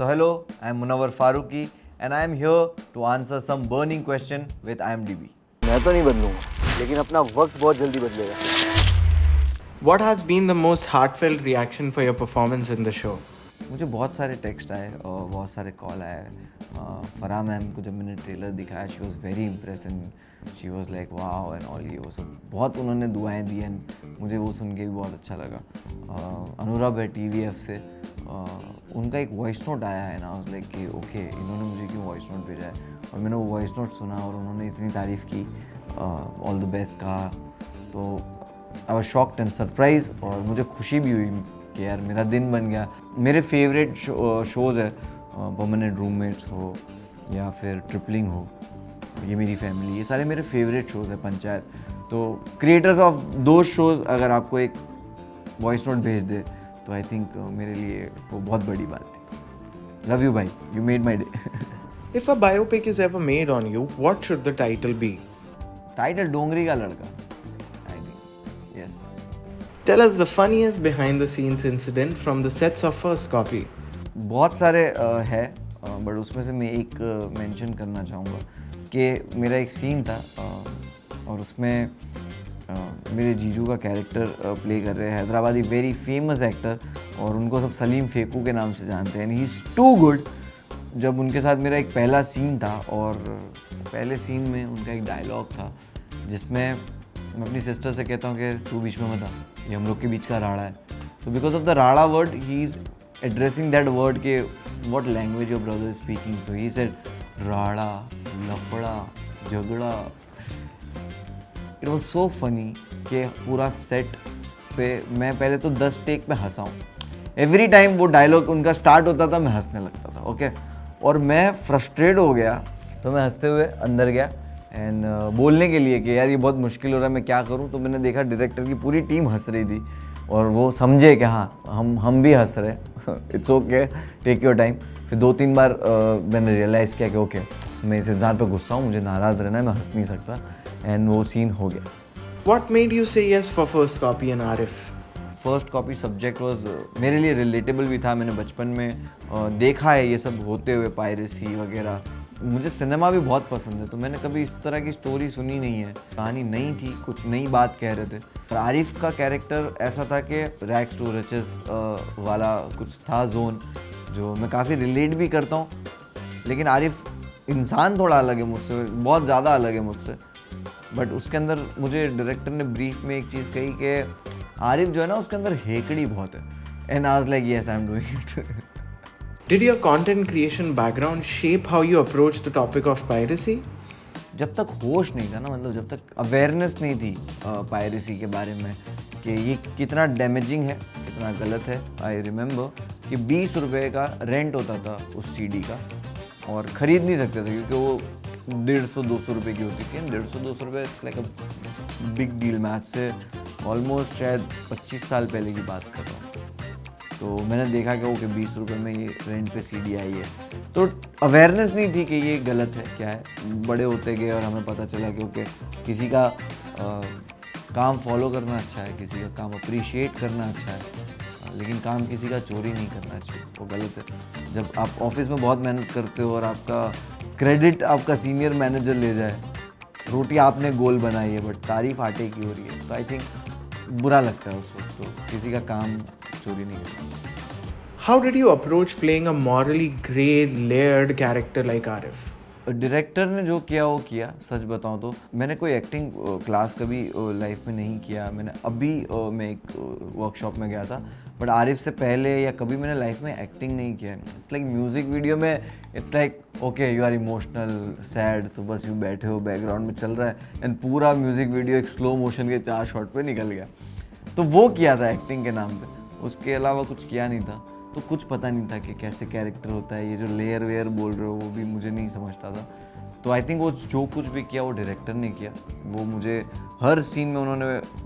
So hello, I am Munawar Faruqui and I am here to answer some burning question with IMDb. मैं तो नहीं बदलूंगा, लेकिन अपना वक्त बहुत जल्दी बदलेगा। What has been the most heartfelt reaction for your performance in the show? मुझे बहुत सारे टेक्स्ट आए और बहुत सारे कॉल आए। फराह मैम को जब मैंने ट्रेलर दिखाया, she was very impress and she was like wow and all, ये वो सब बहुत उन्होंने दुआएं दी एंड मुझे वो सुन के भी बहुत अच्छा लगा। अनुराग है TVF से, उनका एक वॉइस नोट आया है ना, लाइक कि ओके इन्होंने मुझे क्यों वॉइस नोट भेजा है, और मैंने वो वॉइस नोट सुना और उन्होंने इतनी तारीफ़ की, ऑल द बेस्ट कहा, तो I was shocked and surprise, और मुझे खुशी भी हुई कि यार मेरा दिन बन गया। मेरे फेवरेट शोज़ है परमानेंट रूममेट्स हो या फिर ट्रिपलिंग हो, ये मेरी फैमिली, ये सारे मेरे फेवरेट शोज़ है, पंचायत। तो क्रिएटर्स ऑफ दो शोज़ अगर आपको एक वॉइस नोट भेज दे तो आई थिंक मेरे लिए वो बहुत बड़ी बात थी। लव यू भाई, you made my day. If a biopic is ever made on you, what should the title be? Title Dongri का लड़का, I think, yes. Tell us the funniest behind the scenes incident from the sets of First Copy. बहुत सारे है, but उसमें से मैं एक mention करना चाहूँगा कि मेरा एक सीन था और उसमें मेरे जीजू का कैरेक्टर प्ले कर रहे हैं हैदराबादी वेरी फेमस एक्टर, और उनको सब सलीम फेकू के नाम से जानते हैं, ही इज़ टू गुड। जब उनके साथ मेरा एक पहला सीन था और पहले सीन में उनका एक डायलॉग था जिसमें मैं अपनी सिस्टर से कहता हूँ कि तू बीच में मत आ, ये हम लोग के बीच का राड़ा है। तो बिकॉज ऑफ द राड़ा word he is addressing that word के what language your brother is speaking, so he said राड़ा, लफड़ा, झगड़ा। इट वॉज सो फनी कि पूरा सेट पे मैं पहले तो 10 टेक में हंसा हूँ। एवरी टाइम वो डायलॉग उनका स्टार्ट होता था मैं हंसने लगता था, ओके। और मैं फ्रस्ट्रेट हो गया तो मैं हंसते हुए अंदर गया एंड बोलने के लिए कि यार ये बहुत मुश्किल हो रहा है, मैं क्या करूँ। तो मैंने देखा डायरेक्टर की पूरी टीम हंस रही थी और वो समझे कि हाँ हम भी हंस रहे हैं, it's okay, take your time. फिर 2-3 बार मैंने रियलाइज़ किया कि ओके मैं इस इंसान पर गुस्सा हूँ, मुझे नाराज़ रहना है, मैं हंस नहीं सकता, एंड वो सीन हो गया। What made you say yes for First Copy and Arif? First copy subject was मेरे लिए रिलेटेबल भी था। मैंने बचपन में देखा है ये सब होते हुए, पायरेसी वगैरह। मुझे सिनेमा भी बहुत पसंद है, तो मैंने कभी इस तरह की स्टोरी सुनी नहीं है, कहानी नई थी, कुछ नई बात कह रहे थे। और आरिफ का कैरेक्टर ऐसा था कि रैक्स टू रिचेस वाला कुछ था जोन, जो मैं काफ़ी रिलेट भी करता हूँ। लेकिन आरिफ इंसान थोड़ा अलग है मुझसे, बहुत ज़्यादा अलग है मुझसे, बट उसके अंदर मुझे डायरेक्टर ने ब्रीफ में एक चीज़ कही कि आरिफ जो है ना उसके अंदर हेकड़ी बहुत है, and I was like yes I am doing it. Did your content creation background shape how you approach the topic of piracy? जब तक होश नहीं था ना, मतलब जब तक अवेयरनेस नहीं थी पायरेसी के बारे में कि ये कितना डैमेजिंग है, कितना गलत है। आई रिमेंबर कि 20 रुपये का रेंट होता था उस CD का, और ख़रीद नहीं सकते थे क्योंकि वो 150-200 रुपये की होती थी। 150-200 रुपये लाइक अ बिग डील। मैं आज से ऑलमोस्ट शायद 25 साल पहले की बात कर रहा हूँ। तो मैंने देखा कि ओके 20 रुपये में ये रेंट पे CD आई है, तो अवेयरनेस नहीं थी कि ये गलत है क्या है। बड़े होते गए और हमें पता चला कि ओके किसी का काम फॉलो करना अच्छा है, किसी का काम अप्रिशिएट करना अच्छा है, लेकिन काम किसी का चोरी नहीं करना चाहिए, वो गलत है। जब आप ऑफिस में बहुत मेहनत करते हो और आपका क्रेडिट आपका सीनियर मैनेजर ले जाए, रोटी आपने गोल बनाई है बट तारीफ आटे की हो रही है, तो आई थिंक बुरा लगता है उस वक्त। तो किसी का काम चोरी नहीं करना चाहिए। How did you approach playing a morally grey, layered character like Arif? Director ने जो किया वो किया। सच बताऊं तो मैंने कोई एक्टिंग क्लास कभी लाइफ में नहीं किया। मैंने अभी मैं एक वर्कशॉप में गया था, बट आरिफ से पहले या कभी मैंने लाइफ में एक्टिंग नहीं किया। इट्स लाइक म्यूज़िक वीडियो में it's like okay you are emotional sad, तो बस यूँ बैठे हो, बैकग्राउंड में चल रहा है एंड पूरा म्यूज़िक वीडियो एक स्लो मोशन के 4 शॉट पे निकल गया। तो वो किया था एक्टिंग के नाम पे, उसके अलावा कुछ किया नहीं था। तो कुछ पता नहीं था कि कैसे कैरेक्टर होता है, ये जो लेयर वेयर बोल रहे हो वो भी मुझे नहीं समझता था। तो आई थिंक वो जो कुछ भी किया वो डायरेक्टर ने किया, वो मुझे हर सीन में उन्होंने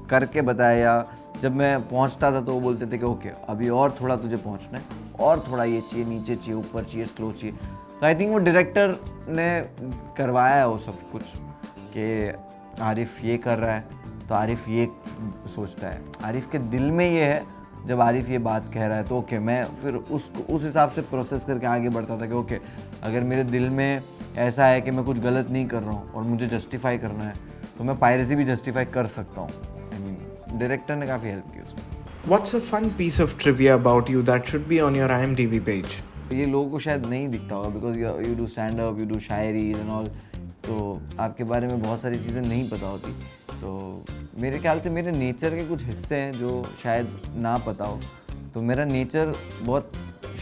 करके बताया। जब मैं पहुंचता था तो वो बोलते थे कि ओके अभी और थोड़ा तुझे पहुंचना है, और थोड़ा ये चाहिए, नीचे चाहिए, ऊपर चाहिए, स्लो चाहिए। तो आई थिंक वो डायरेक्टर ने करवाया है वो सब कुछ कि आरिफ ये कर रहा है तो आरिफ ये सोचता है, आरिफ के दिल में ये है जब आरिफ ये बात कह रहा है तो ओके, मैं फिर उस हिसाब से प्रोसेस करके आगे बढ़ता था कि ओके, अगर मेरे दिल में ऐसा है कि मैं कुछ गलत नहीं कर रहा हूँ और मुझे जस्टिफाई करना है तो मैं पायरेसी भी जस्टिफाई कर सकता हूँ। आई मीन डायरेक्टर ने काफ़ी हेल्प की उसमें। What's a fun piece of trivia about you that should be on your IMDb page? ये लोगों को शायद नहीं दिखता होगा because you do stand up, you do Shayari and all, तो आपके बारे में बहुत सारी चीज़ें नहीं पता होती। तो मेरे ख्याल से मेरे नेचर के कुछ हिस्से हैं जो शायद ना पता हो। तो मेरा नेचर बहुत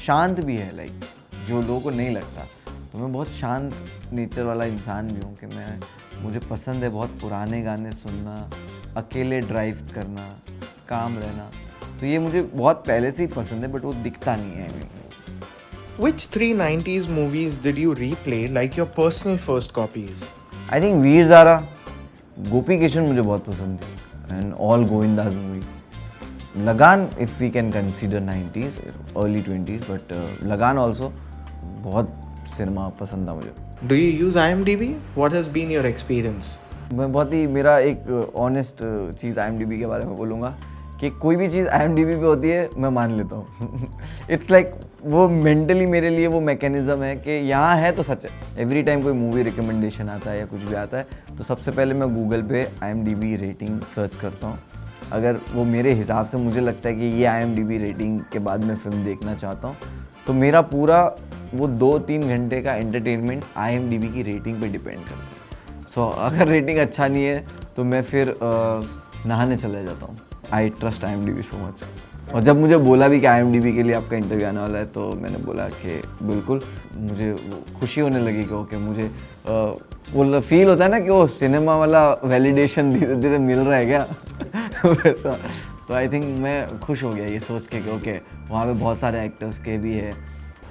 शांत भी है, लाइक जो लोगों को नहीं लगता। तो मैं बहुत शांत नेचर वाला इंसान भी हूँ कि मुझे पसंद है बहुत पुराने गाने सुनना, अकेले ड्राइव करना, काम रहना। तो ये मुझे बहुत पहले से ही पसंद है बट वो दिखता नहीं है। Which 3 90s movies did you replay like your personal first copies? I think Veer Zaara, Gopi Kishan मुझे बहुत पसंद थी and all Govinda's movie. Lagaan if we can consider 90s early 20s, but Lagaan also बहुत सिनेमा पसंद था मुझे। Do you use IMDb? What has been your experience? मैं बहुत ही, मेरा एक ऑनेस्ट चीज़ IMDb के बारे में बोलूँगा कि कोई भी चीज़ IMDb पे होती है मैं मान लेता हूँ। इट्स लाइक वो मेंटली मेरे लिए वो मैकेनिज़्म है कि यहाँ है तो सच है। एवरी टाइम कोई मूवी रिकमेंडेशन आता है या कुछ भी आता है तो सबसे पहले मैं गूगल पे IMDb रेटिंग सर्च करता हूँ। अगर वो मेरे हिसाब से मुझे लगता है कि ये IMDb रेटिंग के बाद मैं फिल्म देखना चाहता हूँ तो मेरा पूरा वो 2-3 घंटे का एंटरटेनमेंट IMDb की रेटिंग पे डिपेंड करता है। सो अगर रेटिंग अच्छा नहीं है तो मैं फिर नहाने चला जाता हूँ। I trust IMDb so much. और जब मुझे बोला भी कि IMDb के लिए आपका इंटरव्यू आने वाला है तो मैंने बोला कि बिल्कुल, मुझे खुशी होने लगी कि ओके, मुझे वो फील होता है ना कि वो सिनेमा वाला वैलिडेशन धीरे धीरे मिल रहा है क्या वैसा। तो आई थिंक मैं खुश हो गया ये सोच के कि ओके, वहाँ पे बहुत सारे एक्टर्स के भी है।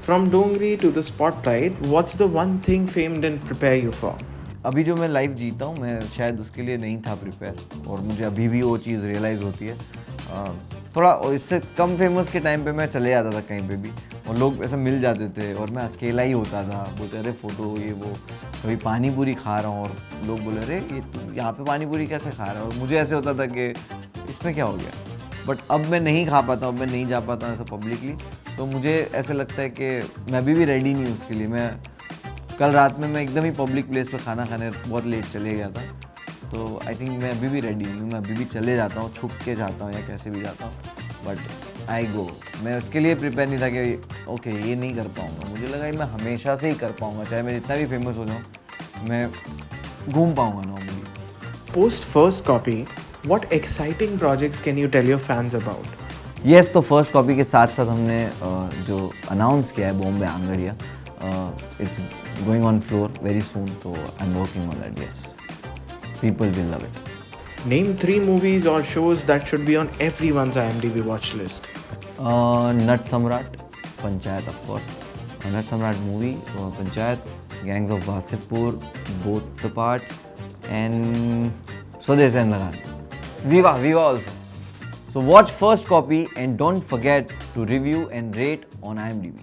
From Dongri to the spotlight, what's the one thing fame didn't prepare you for? अभी जो मैं लाइफ जीता हूँ मैं शायद उसके लिए नहीं था प्रिपेयर और मुझे अभी भी वो चीज़ रियलाइज़ होती है। थोड़ा इससे कम फेमस के टाइम पे मैं चले जाता था कहीं पे भी और लोग ऐसे मिल जाते थे और मैं अकेला ही होता था। बोलते अरे फ़ोटो ये वो, कभी पानी पूरी खा रहा हूँ और लोग बोले अरे ये तू यहाँ पे पानी पूरी कैसे खा रहा है, और मुझे ऐसे होता था कि इसमें क्या हो गया। बट अब मैं नहीं खा पाता हूँ, मैं नहीं जा पाता हूँ ऐसा पब्लिकली। तो मुझे ऐसे लगता है कि मैं अभी भी रेडी नहीं हूँ उसके लिए। मैं कल रात में मैं एकदम ही पब्लिक प्लेस पर खाना खाने बहुत लेट चले गया था। तो आई थिंक मैं अभी भी रेडी नहीं हूँ। मैं अभी भी चले जाता हूँ, छुप के जाता हूँ या कैसे भी जाता हूँ, बट आई गो। मैं उसके लिए प्रिपेयर नहीं था कि ओके ये नहीं कर पाऊँगा। मुझे लगा कि मैं हमेशा से ही कर पाऊँगा, चाहे मैं जितना भी फेमस हो जाऊँ, मैं घूम पाऊँगा normally. Post first copy, what exciting projects can you tell your fans about? Yes, तो फर्स्ट कॉपी के साथ साथ हमने जो अनाउंस किया है Bombay Angadia, it's going on floor very soon, तो I am working on that. Yes, people will love it. Name 3 movies or shows that should be on everyone's IMDb watch list. नट सम्राट, panchayat of course, नट सम्राट movie, panchayat, gangs of Wasseypur, both the parts, and स्वदेश and लगान, विवा also. So watch first copy and don't forget to review and rate on IMDb.